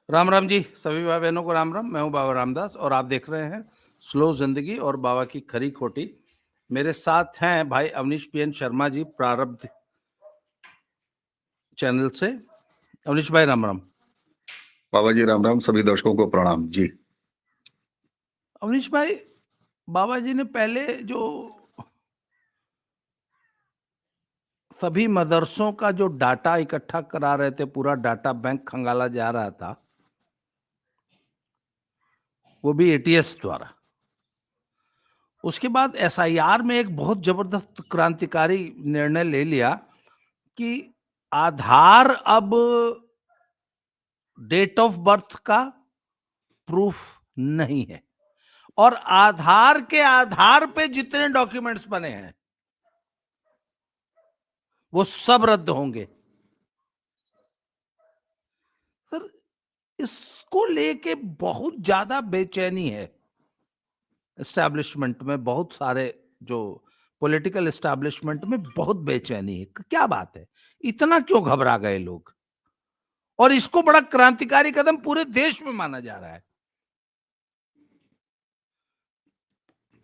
राम राम जी, सभी भाई बहनों को राम राम। मैं हूं बाबा रामदास और आप देख रहे हैं स्लो जिंदगी और बाबा की खरी खोटी। मेरे साथ हैं भाई अवनीश पीएन शर्मा जी, प्रारब्ध चैनल से। अवनीश भाई राम राम। बाबा जी राम राम, सभी दर्शकों को प्रणाम जी। अवनीश भाई, बाबा जी ने पहले जो सभी मदरसों का जो डाटा इकट्ठा करा रहे थे, पूरा डाटा बैंक खंगाला जा रहा था, वो भी एटीएस द्वारा। उसके बाद एसआईआर में एक बहुत जबरदस्त क्रांतिकारी निर्णय ले लिया कि आधार अब डेट ऑफ बर्थ का प्रूफ नहीं है, और आधार के आधार पे जितने डॉक्यूमेंट्स बने हैं वो सब रद्द होंगे। सर, इसको लेके बहुत ज्यादा बेचैनी है एस्टैब्लिशमेंट में। बहुत सारे जो पॉलिटिकल एस्टैब्लिशमेंट में बहुत बेचैनी है। क्या बात है, इतना क्यों घबरा गए लोग? और इसको बड़ा क्रांतिकारी कदम पूरे देश में माना जा रहा है।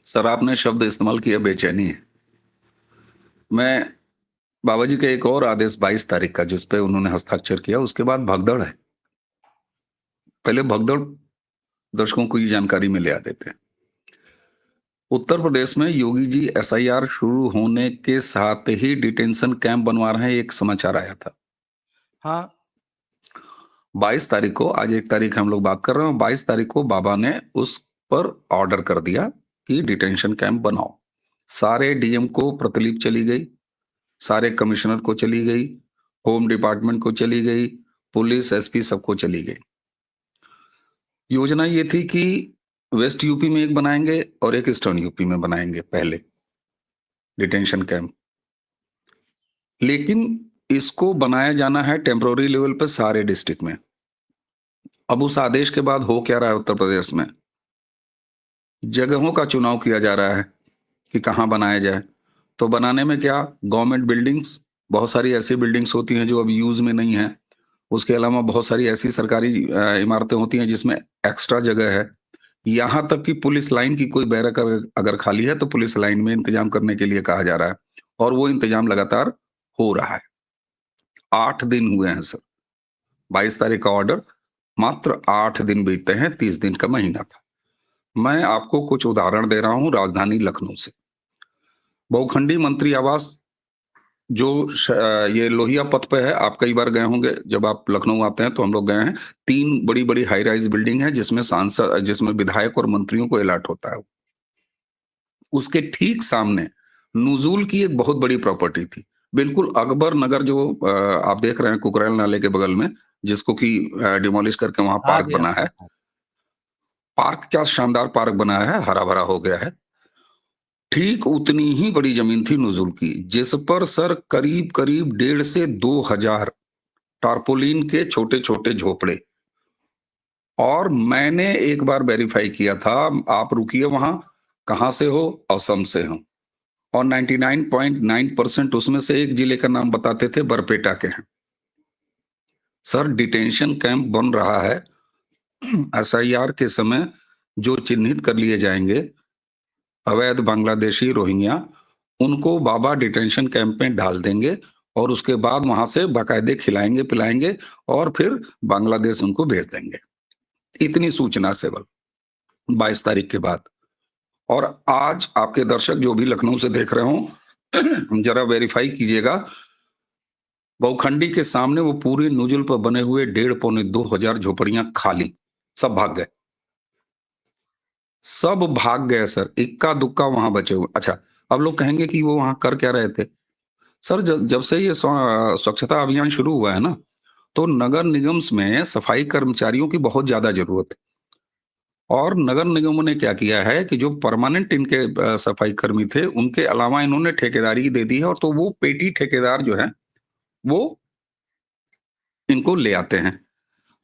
सर, आपने शब्द इस्तेमाल किया बेचैनी है। मैं बाबा जी का एक और आदेश 22 तारीख का, जिस पे उन्होंने हस्ताक्षर किया, उसके बाद भगदड़ है। पहले भगदड़ दर्शकों को ये जानकारी में ले आ देते हैं। उत्तर प्रदेश में योगी जी एसआईआर शुरू होने के साथ ही डिटेंशन कैंप बनवा रहे हैं, एक समाचार आया था। हाँ, 22 तारीख को, आज 1 तारीख हम लोग बात कर रहे हैं, 22 तारीख को बाबा ने उस पर ऑर्डर कर दिया कि डिटेंशन कैंप बनाओ। सारे डीएम को प्रतिलिपि चली गई, सारे कमिश्नर को चली गई, होम डिपार्टमेंट को चली गई, पुलिस एसपी सबको चली गई। योजना ये थी कि वेस्ट यूपी में एक बनाएंगे और एक ईस्टर्न यूपी में बनाएंगे पहले डिटेंशन कैंप। लेकिन इसको बनाया जाना है टेम्पोररी लेवल पर सारे डिस्ट्रिक्ट में। अब उस आदेश के बाद हो क्या रहा है उत्तर प्रदेश में, जगहों का चुनाव किया जा रहा है कि कहाँ बनाया जाए। तो बनाने में क्या, गवर्नमेंट बिल्डिंग्स, बहुत सारी ऐसी बिल्डिंग्स होती हैं जो अब यूज में नहीं है। उसके अलावा बहुत सारी ऐसी सरकारी इमारतें होती हैं जिसमें एक्स्ट्रा जगह है। यहाँ तक कि पुलिस लाइन की कोई बैरक अगर खाली है तो पुलिस लाइन में इंतजाम करने के लिए कहा जा रहा है, और वो इंतजाम लगातार हो रहा है। 8 दिन हुए हैं सर, 22 तारीख का ऑर्डर, मात्र 8 दिन बीते हैं, 30 दिन का महीना था। मैं आपको कुछ उदाहरण दे रहा हूं राजधानी लखनऊ से। बहुखंडी मंत्री आवास जो ये लोहिया पथ पे है, आप कई बार गए होंगे, जब आप लखनऊ आते हैं तो हम लोग गए हैं। 3 बड़ी बड़ी हाई राइज बिल्डिंग है जिसमें सांसद, जिसमें विधायक और मंत्रियों को अलॉट होता है। उसके ठीक सामने नुजूल की एक बहुत बड़ी प्रॉपर्टी थी, बिल्कुल अकबर नगर, जो आप देख रहे हैं कुकरेल नाले के बगल में, जिसको कि डिमोलिश करके वहां हाँ पार्क जी, बना है। पार्क क्या शानदार पार्क बनाया है, हरा भरा हो गया है। ठीक उतनी ही बड़ी जमीन थी नुजुल की, जिस पर सर करीब करीब 1.5 से 2,000 टारपोलिन के छोटे छोटे झोपड़े। और मैंने एक बार वेरीफाई किया था, आप रुकिए वहां, कहां से हो, असम से हो, और 99.9% उसमें से एक जिले का नाम बताते थे, बरपेटा के हैं। सर, डिटेंशन कैंप बन रहा है। एसआईआर के समय जो चिन्हित कर लिए जाएंगे अवैध बांग्लादेशी रोहिंग्या, उनको बाबा डिटेंशन कैंप में डाल देंगे, और उसके बाद वहां से बाकायदे खिलाएंगे पिलाएंगे, और फिर बांग्लादेश उनको भेज देंगे। इतनी सूचना सेवल 22 तारीख के बाद। और आज आपके दर्शक जो भी लखनऊ से देख रहे हो, जरा वेरीफाई कीजिएगा, बहुखंडी के सामने वो पूरे नुजुल पर बने हुए 1.5-2,000 झोपड़ियां खाली, सब भाग गए, सब भाग गए सर, इक्का दुक्का वहां बचे हुए। अच्छा, अब लोग कहेंगे कि वो वहां कर क्या रहे थे। सर, जब से ये स्वच्छता अभियान शुरू हुआ है ना, तो नगर निगम में सफाई कर्मचारियों की बहुत ज्यादा जरूरत है। और नगर निगमों ने क्या किया है कि जो परमानेंट इनके सफाई कर्मी थे, उनके अलावा इन्होंने ठेकेदारी दे दी है, और तो वो पेटी ठेकेदार जो है वो इनको ले आते हैं।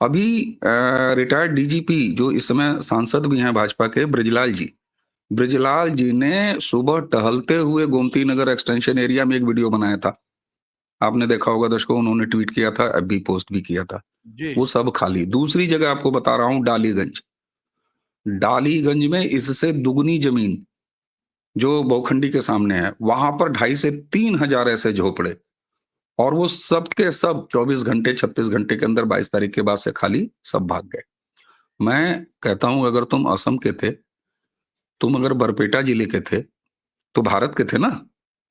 अभी रिटायर्ड डीजीपी जो इस समय सांसद भी हैं भाजपा के, ब्रिजलाल जी ने सुबह टहलते हुए गोमती नगर एक्सटेंशन एरिया में एक वीडियो बनाया था, आपने देखा होगा दर्शकों, उन्होंने ट्वीट किया था, अभी पोस्ट भी किया था। जी। वो सब खाली। दूसरी जगह आपको बता रहा हूं, डालीगंज। डालीगंज में इससे दुगनी जमीन जो बहुखंडी के सामने है, वहां पर 2,500 से 3,000 ऐसे झोपड़े, और वो सब के सब 24 घंटे 36 घंटे के अंदर 22 तारीख के बाद से खाली सब भाग गए। मैं कहता हूं, अगर तुम असम के थे, तुम अगर बरपेटा जिले के थे, तो भारत के थे ना,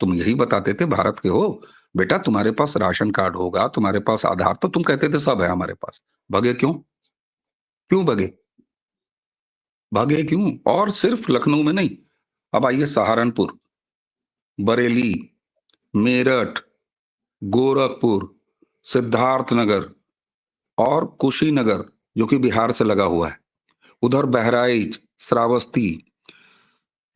तुम यही बताते थे भारत के हो, बेटा तुम्हारे पास राशन कार्ड होगा, तुम्हारे पास आधार, तो तुम कहते थे सब है हमारे पास। भगे क्यों? क्यों भगे? भागे क्यों? और सिर्फ लखनऊ में नहीं, अब आइए सहारनपुर, बरेली, मेरठ, गोरखपुर, सिद्धार्थनगर और कुशीनगर, जो कि बिहार से लगा हुआ है, उधर बहराइच, श्रावस्ती।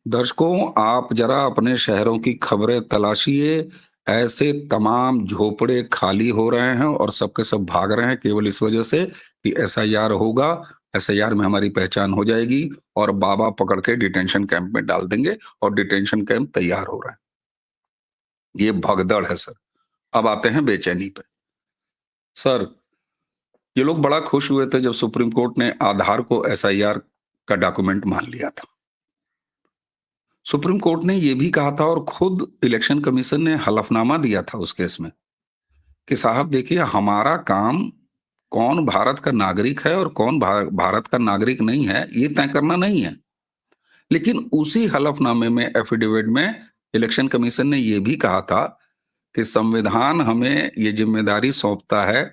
दर्शकों, आप जरा अपने शहरों की खबरें तलाशिए, ऐसे तमाम झोपड़े खाली हो रहे हैं और सबके सब भाग रहे हैं केवल इस वजह से कि एसआईआर होगा, एसआईआर में हमारी पहचान हो जाएगी और बाबा पकड़ के डिटेंशन कैंप में डाल देंगे, और डिटेंशन कैंप तैयार हो रहा है। ये भगदड़ है सर। अब आते हैं बेचैनी पे। सर, ये लोग बड़ा खुश हुए थे जब सुप्रीम कोर्ट ने आधार को एसआईआर का डॉक्यूमेंट मान लिया था। सुप्रीम कोर्ट ने यह भी कहा था, और खुद इलेक्शन कमीशन ने हलफनामा दिया था उस केस में, कि साहब देखिए, हमारा काम कौन भारत का नागरिक है और कौन भारत का नागरिक नहीं है, ये तय करना नहीं है। लेकिन उसी हलफनामे में, एफिडेविट में, इलेक्शन कमीशन ने यह भी कहा था कि संविधान हमें ये जिम्मेदारी सौंपता है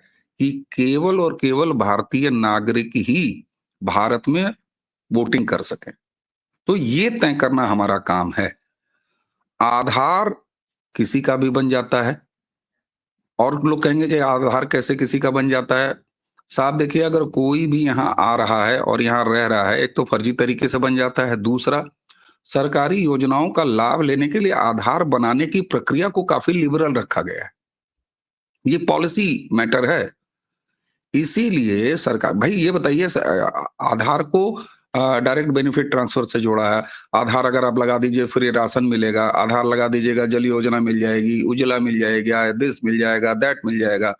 कि केवल और केवल भारतीय नागरिक ही भारत में वोटिंग कर सकें। तो ये तय करना हमारा काम है। आधार किसी का भी बन जाता है, और लोग कहेंगे कि आधार कैसे किसी का बन जाता है? साहब देखिए, अगर कोई भी यहाँ आ रहा है और यहाँ रह रहा है, एक तो फर्जी तरीके से बन जाता है, दूसरा सरकारी योजनाओं का लाभ लेने के लिए आधार बनाने की प्रक्रिया को काफी लिबरल रखा गया है। ये पॉलिसी मैटर है। इसीलिए सरकार, भाई ये बताइए, आधार को डायरेक्ट बेनिफिट ट्रांसफर से जोड़ा है। आधार अगर आप लगा दीजिए फ्री राशन मिलेगा, आधार लगा दीजिएगा जल योजना मिल जाएगी, उज्ज्वला मिल जाएगा, दिस मिल जाएगा, दैट मिल जाएगा।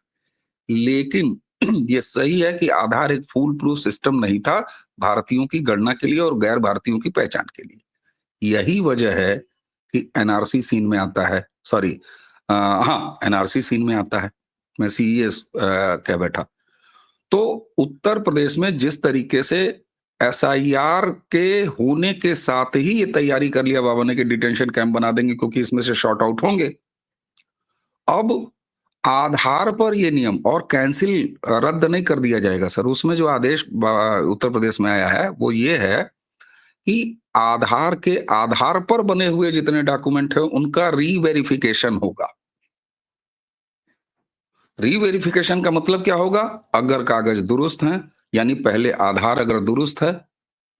लेकिन ये सही है कि आधार एक फूल प्रूफ सिस्टम नहीं था भारतीयों की गणना के लिए और गैर भारतीयों की पहचान के लिए। यही वजह है कि एनआरसी सीन में आता है, सॉरी, हाँ, एनआरसी सीन में आता है। मैं सीईएस कह बैठा। तो उत्तर प्रदेश में जिस तरीके से एसआईआर के होने के साथ ही ये तैयारी कर लिया बाबा ने कि डिटेंशन कैंप बना देंगे क्योंकि इसमें से शॉर्ट आउट होंगे। अब आधार पर ये नियम और कैंसिल, रद्द नहीं कर दिया जाएगा सर। उसमें जो आदेश उत्तर प्रदेश में आया है वो ये है कि आधार के आधार पर बने हुए जितने डॉक्यूमेंट है उनका रीवेरिफिकेशन होगा। रीवेरिफिकेशन का मतलब क्या होगा? अगर कागज दुरुस्त हैं, यानी पहले आधार अगर दुरुस्त है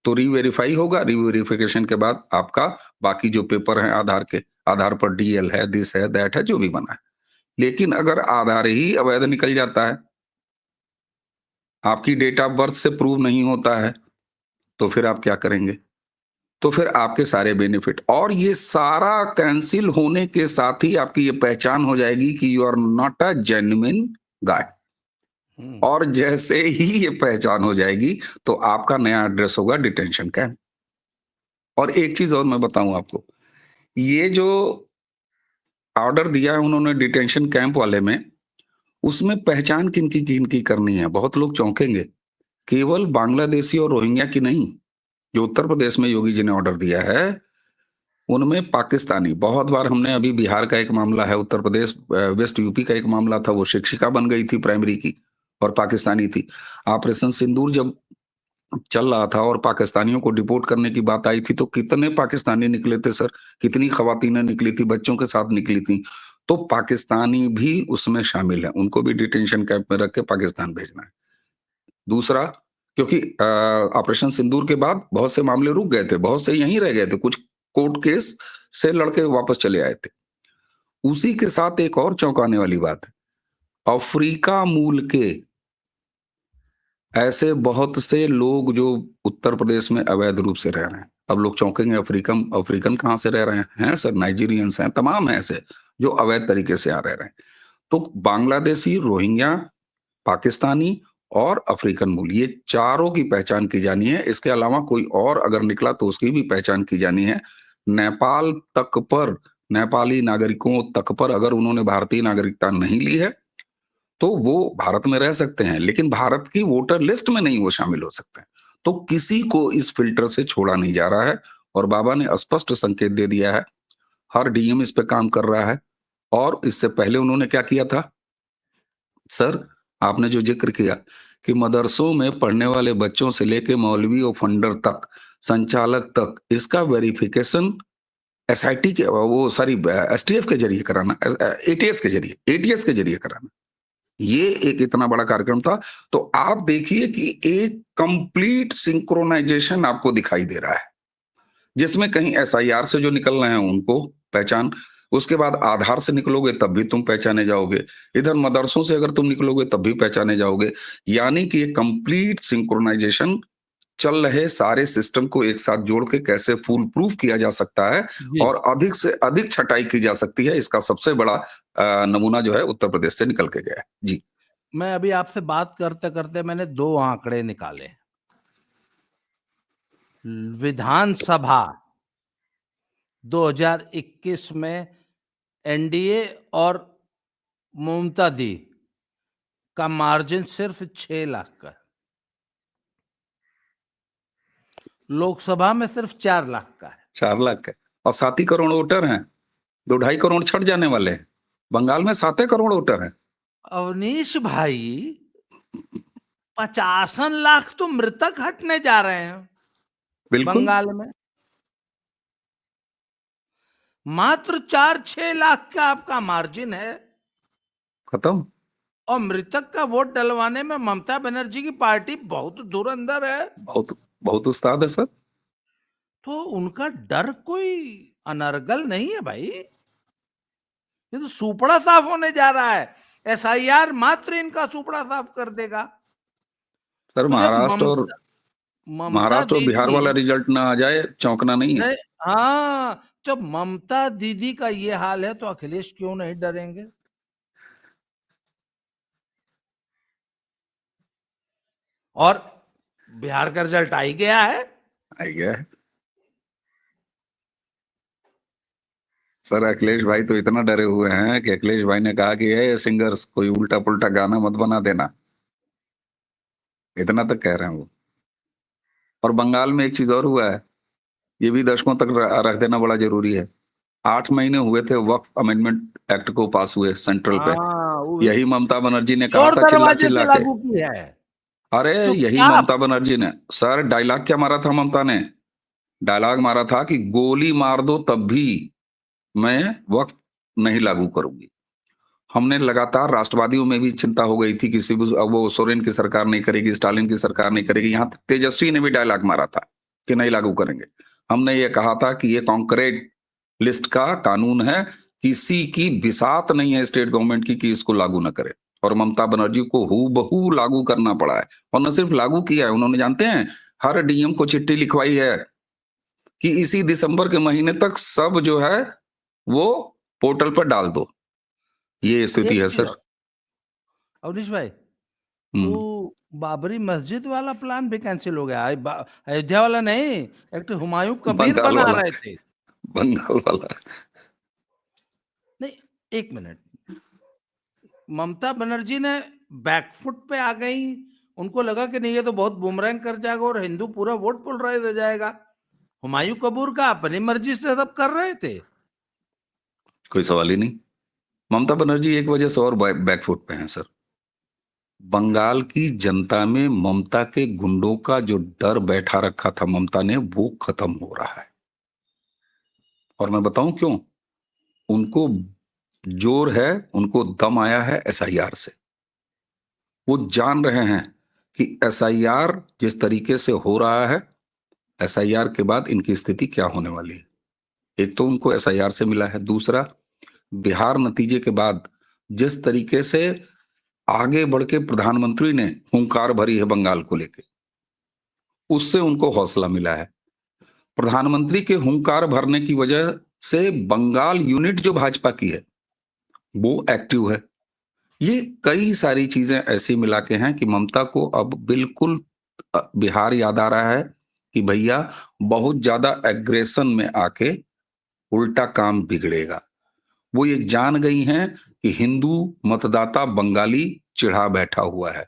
तो रीवेरीफाई होगा। रीवेरिफिकेशन के बाद आपका बाकी जो पेपर है आधार के, आधार पर डीएल है, दिस है, दैट है, जो भी बना है। लेकिन अगर आधार ही अवैध निकल जाता है, आपकी डेट ऑफ बर्थ से प्रूव नहीं होता है, तो फिर आप क्या करेंगे? तो फिर आपके सारे बेनिफिट और ये सारा कैंसिल होने के साथ ही आपकी ये पहचान हो जाएगी कि you are not a genuine guy. और जैसे ही ये पहचान हो जाएगी तो आपका नया एड्रेस होगा डिटेंशन कैंप। और एक चीज और मैं बताऊं आपको, ये जो ऑर्डर दिया है उन्होंने डिटेंशन कैंप वाले में, उसमें पहचान किनकी करनी है? बहुत लोग चौंकेंगे। केवल बांग्लादेशी और रोहिंग्या की नहीं। जो उत्तर प्रदेश में योगी जी ने ऑर्डर दिया है उनमें पाकिस्तानी, बहुत बार हमने, अभी बिहार का एक मामला है, उत्तर प्रदेश वेस्ट यूपी का एक मामला था, वो शिक्षिका बन गई थी प्राइमरी की और पाकिस्तानी थी। ऑपरेशन सिंदूर जब चल रहा था और पाकिस्तानियों को डिपोर्ट करने की बात आई थी तो कितने पाकिस्तानी निकले थे सर, कितनी खवातीनें निकली थी, बच्चों के साथ निकली थी। तो पाकिस्तानी भी उसमें शामिल है, उनको भी डिटेंशन कैंप में रख के पाकिस्तान भेजना है। दूसरा, क्योंकि ऑपरेशन सिंदूर के बाद बहुत से मामले रुक गए थे, बहुत से यहीं रह गए थे, कुछ कोर्ट केस से लड़के वापस चले आए थे। उसी के साथ एक और चौंकाने वाली बात है, अफ्रीका मूल के ऐसे बहुत से लोग जो उत्तर प्रदेश में अवैध रूप से रह रहे हैं। अब लोग चौंकेंगे, अफ्रीकन अफ्रीकन कहां से रह रहे हैं? सर, नाइजीरियंस हैं, तमाम हैं ऐसे जो अवैध तरीके से आ रह रहे हैं। तो बांग्लादेशी, रोहिंग्या, पाकिस्तानी और अफ्रीकन मूल, ये चारों की पहचान की जानी है। इसके अलावा कोई और अगर निकला तो उसकी भी पहचान की जानी है। नेपाल तक पर, नेपाली नागरिकों तक पर अगर उन्होंने भारतीय नागरिकता नहीं ली है तो वो भारत में रह सकते हैं, लेकिन भारत की वोटर लिस्ट में नहीं वो शामिल हो सकते हैं। तो किसी को इस फिल्टर से छोड़ा नहीं जा रहा है और बाबा ने स्पष्ट संकेत दे दिया है। हर डीएम इस पे काम कर रहा है। और इससे पहले उन्होंने क्या किया था सर, आपने जो जिक्र किया कि मदरसों में पढ़ने वाले बच्चों से लेके मौलवी और फंडर तक, संचालक तक, इसका वेरिफिकेशन एसआईटी के, वो सॉरी, एसटीएफ के जरिए कराना, एटीएस के जरिए कराना, ये एक इतना बड़ा कार्यक्रम था। तो आप देखिए कि एक कंप्लीट सिंक्रोनाइजेशन आपको दिखाई दे रहा है, जिसमें कहीं एसआईआर से जो निकल रहे हैं उनको पहचान, उसके बाद आधार से निकलोगे तब भी तुम पहचाने जाओगे, इधर मदरसों से अगर तुम निकलोगे तब भी पहचाने जाओगे। यानी कि ये कंप्लीट सिंक्रोनाइजेशन चल रहे सारे सिस्टम को एक साथ जोड़ के कैसे फूल प्रूफ किया जा सकता है जी। और अधिक से अधिक छटाई की जा सकती है, इसका सबसे बड़ा नमूना जो है उत्तर प्रदेश से निकल के गया है। जी। मैं अभी आपसे बात करते करते मैंने 2 आंकड़े निकाले। विधानसभा 2021 में एनडीए और ममता दी का मार्जिन सिर्फ 6 लाख का है। लोकसभा में सिर्फ 4 लाख का है। 4 लाख है और 7 ही करोड़ वोटर हैं, 2-2.5 करोड़ छट जाने वाले हैं। बंगाल में 7 करोड़ वोटर हैं। अवनीश भाई, 55 लाख तो मृतक हटने जा रहे हैं बिल्कुल। बंगाल में। मात्र 4-6 लाख का आपका मार्जिन है खत्म। और मृतक का वोट डलवाने में ममता बनर्जी की पार्टी बहुत धुरंधर है। बहुत बहुत उस्ताद है सर। तो उनका डर कोई अनर्गल नहीं है भाई, ये तो सुपड़ा साफ होने जा रहा है। एसआईआर मात्र इनका सुपड़ा साफ कर देगा। सर तो जब महाराष्ट्र और ममता बिहार दीदी वाला रिजल्ट ना आ जाए, चौंकना नहीं है। नहीं, हाँ, जब ममता दीदी का ये हाल है तो अखिलेश क्यों नहीं डरेंगे? और बिहार का रिजल्ट आ ही गया है। आ गया है सर। अखिलेश भाई तो इतना डरे हुए हैं कि अखिलेश भाई ने कहा कि ये सिंगर्स कोई उल्टा पुल्टा गाना मत बना देना, इतना तक कह रहे हैं वो। और बंगाल में एक चीज और हुआ है, ये भी दर्शकों तक रख देना बड़ा जरूरी है। 8 महीने हुए थे वक्फ अमेंडमेंट एक्ट को पास हुए सेंट्रल पे। हाँ, वो भी यही ममता बनर्जी ने कहा चोर था चिल्ला दरवाजे चिल्ला से के। लागू की है। अरे यही चुपचाप। ममता बनर्जी ने सर डायलॉग क्या मारा था ममता ने? डायलॉग मारा था कि गोली मार दो तब भी मैं वक्फ नहीं लागू करूंगी। हमने लगातार, राष्ट्रवादियों में भी चिंता हो गई थी कि वो सोरेन की सरकार नहीं करेगी, स्टालिन की सरकार नहीं करेगी, यहां तक तेजस्वी ने भी डायलॉग मारा था कि नहीं लागू करेंगे। हमने ये कहा था कि ये कॉन्क्रीट लिस्ट का कानून है, किसी की बिसात नहीं है स्टेट गवर्नमेंट की कि इसको लागू ना करे। और ममता बनर्जी को हूबहू लागू करना पड़ा है। और न सिर्फ लागू किया है, उन्होंने जानते हैं हर डीएम को चिट्ठी लिखवाई है कि इसी दिसंबर के महीने तक सब जो है वो पोर्टल पर डाल दो। ये स्थिति एक है चीज सर। और, अवनीश भाई, हम्म। वो बाबरी मस्जिद वाला प्लान भी कैंसिल हो गया। अयोध्या वाला नहीं, एक तो हुमायूं कबीर बंगाल बना वाला, रहे थे। बंगाल वाला। नहीं, एक मिनट, ममता बनर्जी ने बैकफुट पे आ गई। उनको लगा कि नहीं, ये तो बहुत बुमरैंग कर जाएगा और हिंदू पूरा वोट पोलराइज हो जाएगा। हुमायूं कबीर का अपनी मर्जी से सब कर रहे थे। कोई सवाल ही नहीं। ममता बनर्जी एक वजह से और बैकफुट पे हैं सर। बंगाल की जनता में ममता के गुंडों का जो डर बैठा रखा था ममता ने, वो खत्म हो रहा है। और मैं बताऊं क्यों? उनको जोर है, उनको दम आया है एसआईआर से। वो जान रहे हैं कि एसआईआर जिस तरीके से हो रहा है, एसआईआर के बाद इनकी स्थिति क्या होने वाली है। एक तो उनको एसआईआर से मिला है, दूसरा बिहार नतीजे के बाद जिस तरीके से आगे बढ़ के प्रधानमंत्री ने हुंकार भरी है बंगाल को लेके, उससे उनको हौसला मिला है। प्रधानमंत्री के हुंकार भरने की वजह से बंगाल यूनिट जो भाजपा की है वो एक्टिव है। ये कई सारी चीजें ऐसी मिला के हैं कि ममता को अब बिल्कुल बिहार याद आ रहा है कि भैया बहुत ज्यादा एग्रेशन में आके उल्टा काम बिगड़ेगा। वो ये जान गई हैं कि हिंदू मतदाता बंगाली चिढ़ा बैठा हुआ है।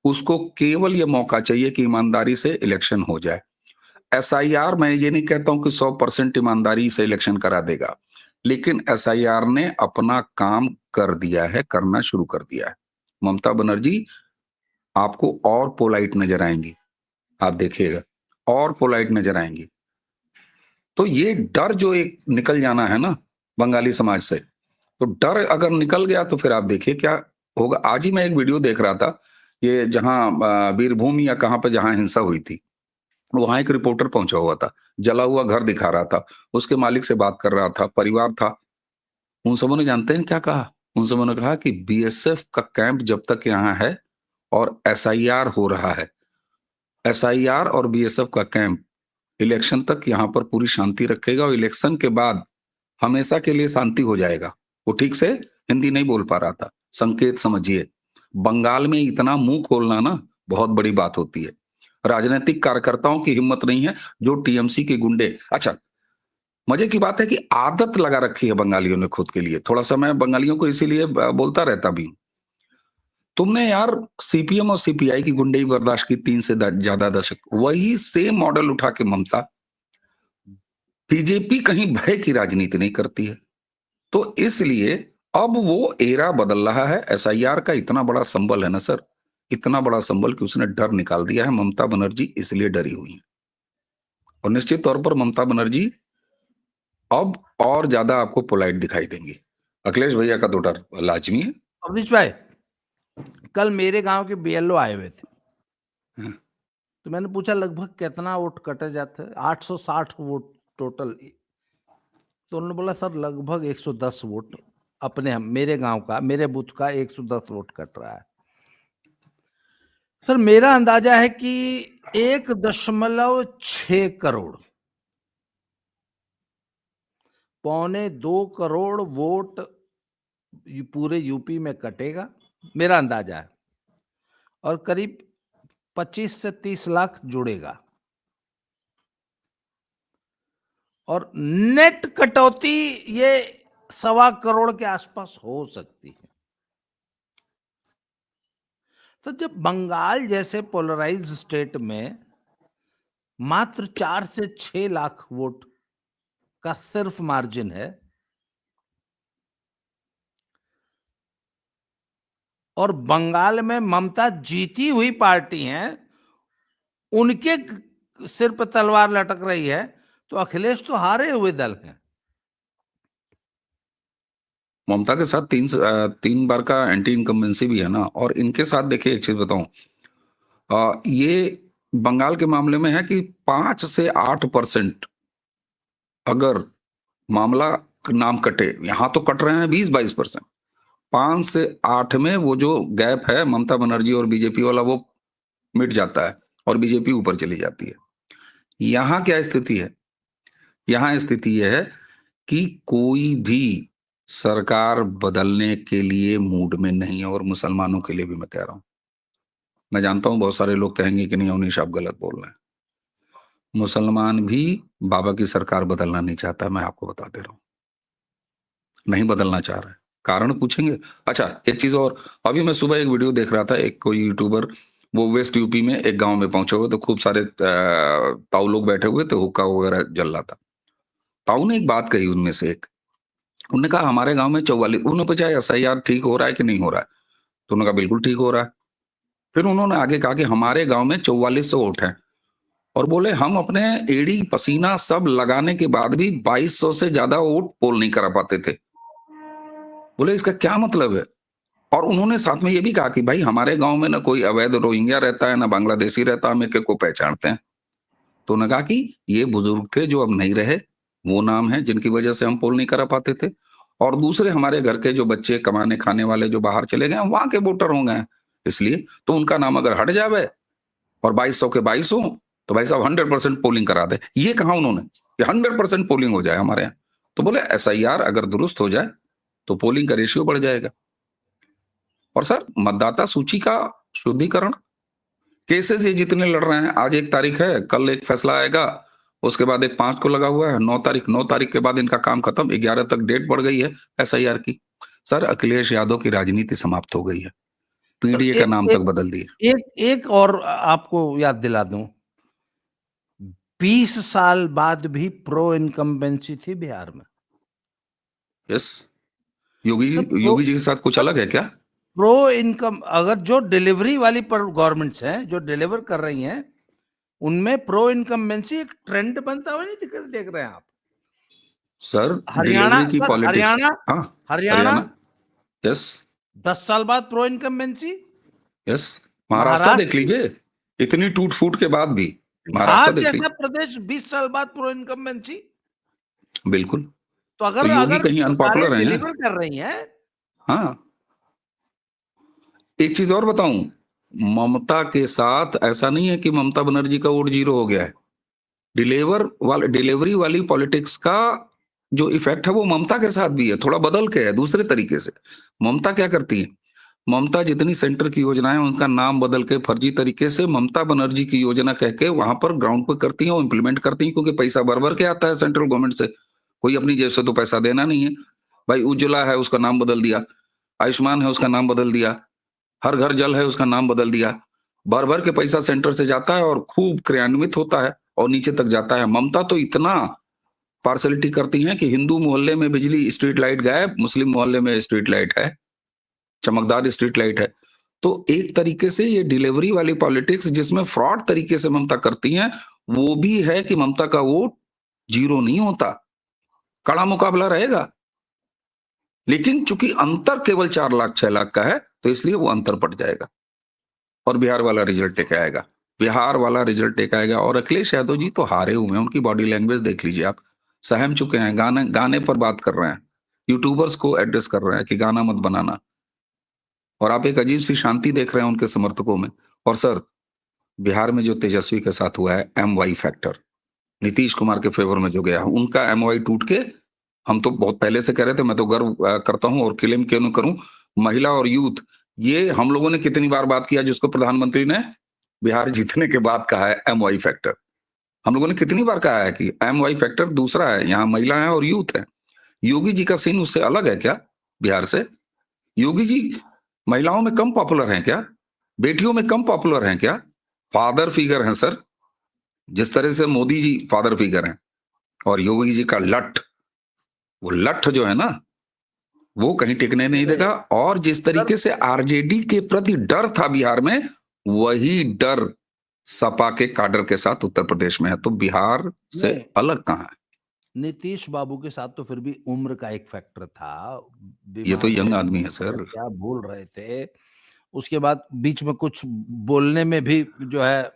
उसको केवल ये मौका चाहिए कि ईमानदारी से इलेक्शन हो जाए। एसआईआर, मैं ये नहीं कहता हूं कि 100% ईमानदारी से इलेक्शन करा देगा, लेकिन एसआईआर ने अपना काम कर दिया है, करना शुरू कर दिया है। ममता बनर्जी आपको और पोलाइट नजर आएंगी, आप देखिएगा, और पोलाइट नजर आएंगी। तो ये डर जो एक निकल जाना है ना बंगाली समाज से, तो डर अगर निकल गया तो फिर आप देखिए क्या होगा। आज ही मैं एक वीडियो देख रहा था, ये जहां बीरभूम या कहां पे जहां हिंसा हुई थी, वहां एक रिपोर्टर पहुंचा हुआ था, जला हुआ घर दिखा रहा था, उसके मालिक से बात कर रहा था, परिवार था। उन सबों ने जानते हैं क्या कहा? उन सबों ने कहा कि बीएसएफ का कैंप जब तक यहाँ है और एसआईआर हो रहा है, एसआईआर और बीएसएफ का कैंप इलेक्शन तक यहाँ पर पूरी शांति रखेगा, और इलेक्शन के बाद हमेशा के लिए शांति हो जाएगा। वो ठीक से हिंदी नहीं बोल पा रहा था, संकेत समझिए। बंगाल में इतना मुंह खोलना ना बहुत बड़ी बात होती है। राजनीतिक कार्यकर्ताओं की हिम्मत नहीं है, जो टीएमसी के गुंडे। अच्छा, मजे की बात है कि आदत लगा रखी है बंगालियों ने खुद के लिए। थोड़ा सा मैं बंगालियों को इसीलिए बोलता रहता भी हूं। तुमने यार सीपीएम और सीपीआई की गुंडई बर्दाश्त की 3 से ज्यादा दशक, वही सेम मॉडल उठा के ममता, बीजेपी कहीं भय की राजनीति नहीं करती है। तो इसलिए अब वो एरा बदल रहा है। एसआईआर का इतना बड़ा संबल है ना सर, इतना बड़ा संबल कि उसने डर निकाल दिया है। ममता बनर्जी इसलिए डरी हुई है, और निश्चित तौर पर ममता बनर्जी अब और ज्यादा आपको पोलाइट दिखाई देंगी। अखिलेश भैया का तो डर लाजमी है। अवनीश भाई, कल मेरे गांव के बीएलओ आए हुए थे, हाँ। तो मैंने पूछा लगभग कितना वोट कटे जाते हैं? 860 वोट टोटल। तो उन्होंने बोला सर लगभग 110 वोट अपने मेरे गांव का, मेरे बूथ का 110 वोट कट रहा है। सर मेरा अंदाजा है कि 1.6 करोड़, 1.25 करोड़ वोट पूरे यूपी में कटेगा, मेरा अंदाजा है, और करीब 25 से 30 लाख जुड़ेगा, और नेट कटौती ये 1.25 करोड़ के आसपास हो सकती है। तो जब बंगाल जैसे पोलराइज स्टेट में मात्र 4 से 6 लाख वोट का सिर्फ मार्जिन है, और बंगाल में ममता जीती हुई पार्टी है, उनके सिर पर तलवार लटक रही है, तो अखिलेश तो हारे हुए दल हैं। ममता के साथ 3 बार का एंटी इनकम्बेंसी भी है ना। और इनके साथ देखिए एक चीज बताऊं, ये बंगाल के मामले में है कि 5 से 8% अगर मामला नाम कटे, यहां तो कट रहे हैं 20-22%, 5 से 8 में वो जो गैप है ममता बनर्जी और बीजेपी वाला, वो मिट जाता है और बीजेपी ऊपर चली जाती है। यहां क्या स्थिति है? यहां स्थिति यह है कि कोई भी सरकार बदलने के लिए मूड में नहीं है, और मुसलमानों के लिए भी मैं कह रहा हूं। मैं जानता हूं बहुत सारे लोग कहेंगे कि नहीं अवनीश आप गलत बोल रहे हैं। मुसलमान भी बाबा की सरकार बदलना नहीं चाहता, मैं आपको बता दे रहा हूं, नहीं बदलना चाह रहा है। कारण पूछेंगे? अच्छा, एक चीज और, अभी मैं सुबह एक वीडियो देख रहा था, एक कोई यूट्यूबर, वो वेस्ट यूपी में एक गांव में पहुंचे हुए, तो खूब सारे ताऊ लोग बैठे हुए थे, हुक्का वगैरह जल रहा था। ताऊ ने एक बात कही उनमें से एक, उन्होंने कहा हमारे गांव में 44, उन्होंने पूछा एसआईआर ठीक हो रहा है कि नहीं हो रहा है? तो उन्होंने कहा बिल्कुल ठीक हो रहा है। फिर उन्होंने आगे कहा कि हमारे गांव में 4400 वोट हैं, और बोले हम अपने एड़ी पसीना सब लगाने के बाद भी 2200 से ज्यादा वोट पोल नहीं करा पाते थे। बोले इसका क्या मतलब है? और उन्होंने साथ में ये भी कहा कि भाई हमारे गांव में ना कोई अवैध रोहिंग्या रहता है ना बांग्लादेशी रहता, हम एक को पहचानते हैं। तो उन्होंने कहा कि ये बुजुर्ग थे जो अब नहीं रहे, वो नाम है जिनकी वजह से हम पोल नहीं करा पाते थे, और दूसरे हमारे घर के जो बच्चे कमाने खाने वाले जो बाहर चले गए वहां के वोटर होंगे, इसलिए तो उनका नाम अगर हट जावे और 2200 के 22 हो, तो भाई साहब 100% पोलिंग करा दे। ये कहा उन्होंने कि 100% पोलिंग हो जाए हमारे यहाँ। तो बोले एसआईआर अगर दुरुस्त हो जाए तो पोलिंग का रेशियो बढ़ जाएगा। और सर मतदाता सूची का शुद्धिकरण, केसेस ये जितने लड़ रहे हैं, आज 1 तारीख है, कल एक फैसला आएगा, उसके बाद एक 5 को लगा हुआ है, 9 तारीख के बाद इनका काम खत्म, 11 तक डेट बढ़ गई है एसआईआर की। सर अखिलेश यादव की राजनीति समाप्त हो गई है, पीडीए का नाम तक बदल दिए। एक और आपको याद दिला दूं, 20 साल बाद भी प्रो इनकम्बेंसी थी बिहार में। यस, योगी जी के साथ कुछ अलग है क्या? प्रो इनकम, अगर जो डिलीवरी वाली पर गवर्नमेंट्स हैं, जो डिलीवर कर रही हैं, उनमें प्रो इनकम्बेंसी एक ट्रेंड बनता हुआ नहीं देख रहे हैं आप? सर हरियाणा, डिलीवरी की सर पॉलिटिक्स, हरियाणा, हाँ हरियाणा यस 10 साल बाद प्रो इनकम्बेंसी। यस, महाराष्ट्र देख लीजिए, इतनी टूट फूट के बाद भी महाराष्ट्र बिहार देख जैसा लीजिए। प्रदेश 20 साल बाद प्रो इनकम्बेंसी। बिल्कुल, तो अगर तो योगी अगर कहीं सरकारें अनपॉपुलर है? डिलीवर कर रही हैं, हाँ, एक चीज और बताऊं, ममता के साथ ऐसा नहीं है कि ममता बनर्जी का वोट 0 हो गया है। डिलीवरी वाली पॉलिटिक्स का जो इफेक्ट है वो ममता के साथ भी है, थोड़ा बदल के है, दूसरे तरीके से। ममता क्या करती है, ममता जितनी सेंटर की योजनाएं उनका नाम बदल के फर्जी तरीके से ममता बनर्जी की योजना कह के वहां पर ग्राउंड पर करती हैं और इम्प्लीमेंट करती हैं, क्योंकि पैसा भर भर के आता है सेंट्रल गवर्नमेंट से, कोई अपनी जेब से तो पैसा देना नहीं है। भाई उज्ज्वला है उसका नाम बदल दिया, आयुष्मान है उसका नाम बदल दिया, हर घर जल है उसका नाम बदल दिया, भर भर के पैसा सेंटर से जाता है और खूब क्रियान्वित होता है और नीचे तक जाता है। ममता तो इतना पार्सलिटी करती हैं कि हिंदू मोहल्ले में बिजली स्ट्रीट लाइट गायब, मुस्लिम मोहल्ले में स्ट्रीट लाइट है, चमकदार स्ट्रीट लाइट है। तो एक तरीके से ये डिलीवरी वाली पॉलिटिक्स जिसमें फ्रॉड तरीके से ममता करती हैं, वो भी है कि ममता का वोट 0 नहीं होता, कड़ा मुकाबला रहेगा। लेकिन चूंकि अंतर केवल 4 लाख 6 लाख का है, तो इसलिए वो अंतर पड़ जाएगा और बिहार वाला रिजल्ट टेक आएगा, बिहार वाला रिजल्ट टेक आएगा। और अखिलेश यादव जी तो हारे हुए हैं, उनकी बॉडी लैंग्वेज देख लीजिए आप, सहम चुके हैं, गाने पर बात कर रहे हैं, यूट्यूबर्स को एड्रेस कर रहे हैं कि गाना मत बनाना, और आप एक अजीब सी शांति देख रहे हैं उनके समर्थकों में। और सर बिहार में जो तेजस्वी के साथ हुआ है, MY फैक्टर, नीतीश कुमार के फेवर में जो गया, उनका MY टूट के, हम तो बहुत पहले से कह रहे थे, मैं तो गर्व करता हूं और क्लेम क्यों न करूं, महिला और यूथ, ये हम लोगों ने कितनी बार बात किया, जिसको प्रधानमंत्री ने बिहार जीतने के बाद कहा है MY फैक्टर। हम लोगों ने कितनी बार कहा है कि MY फैक्टर दूसरा है, यहाँ महिला है और यूथ है। योगी जी का सीन उससे अलग है क्या बिहार से? योगी जी महिलाओं में कम पॉपुलर हैं क्या? बेटियों में कम पॉपुलर हैं क्या? फादर फिगर हैं सर, जिस तरह से मोदी जी फादर फिगर हैं, और योगी जी का लठ, वो लठ जो है ना, वो कहीं टिकने नहीं देगा। और जिस तरीके से आरजेडी के प्रति डर था बिहार में, वही डर सपा के काडर के साथ उत्तर प्रदेश में है। तो बिहार से अलग कहां है? नीतीश बाबू के साथ तो फिर भी उम्र का एक फैक्टर था, ये तो यंग आदमी है सर, क्या बोल रहे थे, उसके बाद बीच में कुछ बोलने में भी जो है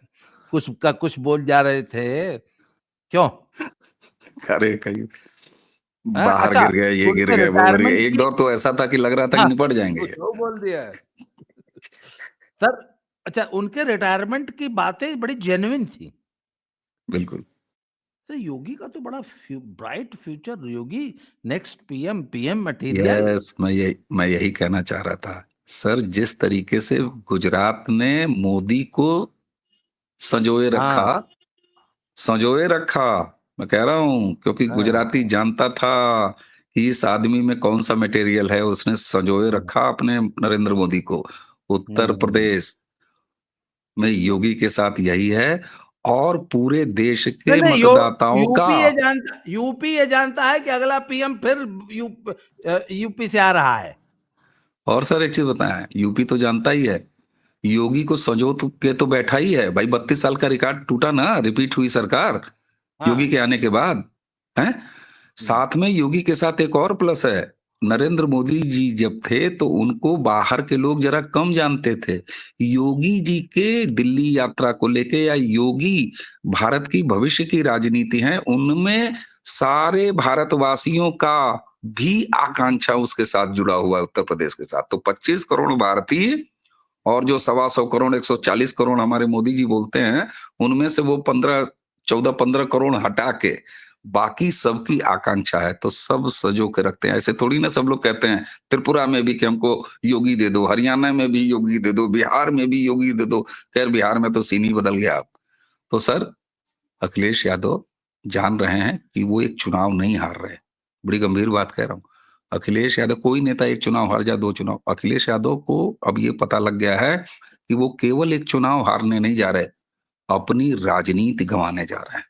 कुछ का कुछ बोल जा रहे थे, क्यों? अरे कहीं बाहर अच्छा, गिर गए, ये गिर उनके गए, वो गिर गए, रिटायरमेंट एक दौर तो ऐसा था कि लग रहा था कि निपट जाएंगे ये। वो बोल दिया है सर। अच्छा, उनके रिटायरमेंट की बातें बड़ी जेन्युइन थी। बिल्कुल, तो योगी का तो बड़ा ब्राइट फ्यूचर, योगी नेक्स्ट पीएम मटेरियल। यस, मैं यही कहना चाह रहा था सर। जिस तरीके से गुजरात ने मोदी को संजोए रखा, हाँ, संजोए रखा, मैं कह रहा हूं, क्योंकि हाँ, गुजराती जानता था कि इस आदमी में कौन सा मटेरियल है, उसने संजोए रखा अपने नरेंद्र मोदी को। उत्तर हम्म। प्रदेश में योगी के साथ यही है, और पूरे देश नहीं के नहीं, मतदाताओं का। यूपी ये जानता है कि अगला पीएम फिर यूपी से आ रहा है। और सर एक चीज बताएं, यूपी तो जानता ही है, योगी को संजो के तो बैठा ही है भाई, 32 साल का रिकॉर्ड टूटा ना, रिपीट हुई सरकार योगी हाँ। के आने के बाद है। साथ में योगी के साथ एक और प्लस है, नरेंद्र मोदी जी जब थे तो उनको बाहर के लोग जरा कम जानते थे। योगी जी के दिल्ली यात्रा को लेके, या योगी भारत की भविष्य की राजनीति है, उनमें सारे भारतवासियों का भी आकांक्षा उसके साथ जुड़ा हुआ है, उत्तर प्रदेश के साथ। तो 25 करोड़ भारतीय और जो 125 करोड़ 140 करोड़ हमारे मोदी जी बोलते हैं, उनमें से वो 14-15 करोड़ हटा के बाकी सबकी आकांक्षा है तो सब सजो के रखते हैं। ऐसे थोड़ी ना सब लोग कहते हैं त्रिपुरा में भी कि हमको योगी दे दो, हरियाणा में भी योगी दे दो, बिहार में भी योगी दे दो। खैर बिहार में तो सीन ही बदल गया अब। तो सर अखिलेश यादव जान रहे हैं कि वो एक चुनाव नहीं हार रहे। बड़ी गंभीर बात कह रहा हूं। अखिलेश यादव, कोई नेता एक चुनाव हार जाए, 2 चुनाव, अखिलेश यादव को अब ये पता लग गया है कि वो केवल एक चुनाव हारने नहीं जा रहे, अपनी राजनीति गंवाने जा रहे हैं।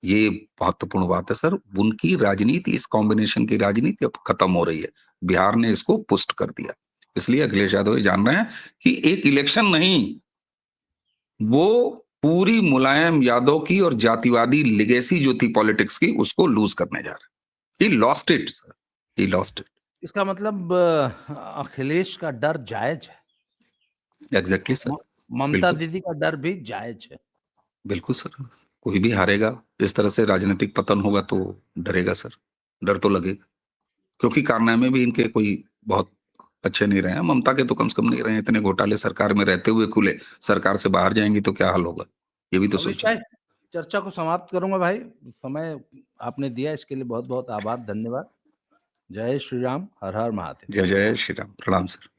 ये महत्वपूर्ण बात है सर। उनकी राजनीति, इस कॉम्बिनेशन की राजनीति अब खत्म हो रही है। बिहार ने इसको पुष्ट कर दिया। इसलिए अखिलेश यादव ये जान रहे हैं कि एक इलेक्शन नहीं, वो पूरी मुलायम यादव की और जातिवादी लेगेसी जो थी पॉलिटिक्स की, उसको लूज करने जा रहे हैं। He lost it sir, he lost it. इसका मतलब अखिलेश का डर जायज है। Exactly sir. ममता बिल्कुल, दीदी का डर भी जायज है। बिल्कुल सर। कोई भी हारेगा, इस तरह से राजनीतिक पतन होगा तो डरेगा सर, डर तो लगेगा। क्योंकि कारनामे भी इनके कोई बहुत अच्छे नहीं रहे हैं। ममता के तो कम से कम नहीं रहे हैं। इतने घोटाले सरकार में रहते हुए खुले, सरकार से बाहर जाएंगी तो क्या हाल होगा, ये भी तो अवनीश सोचो। भाई, चर्चा को समाप्त करूंगा भाई। समय आपने दिया इसके लिए बहुत बहुत आभार, धन्यवाद। जय श्री राम, हर हर महादेव। जय जय श्री राम, प्रणाम सर।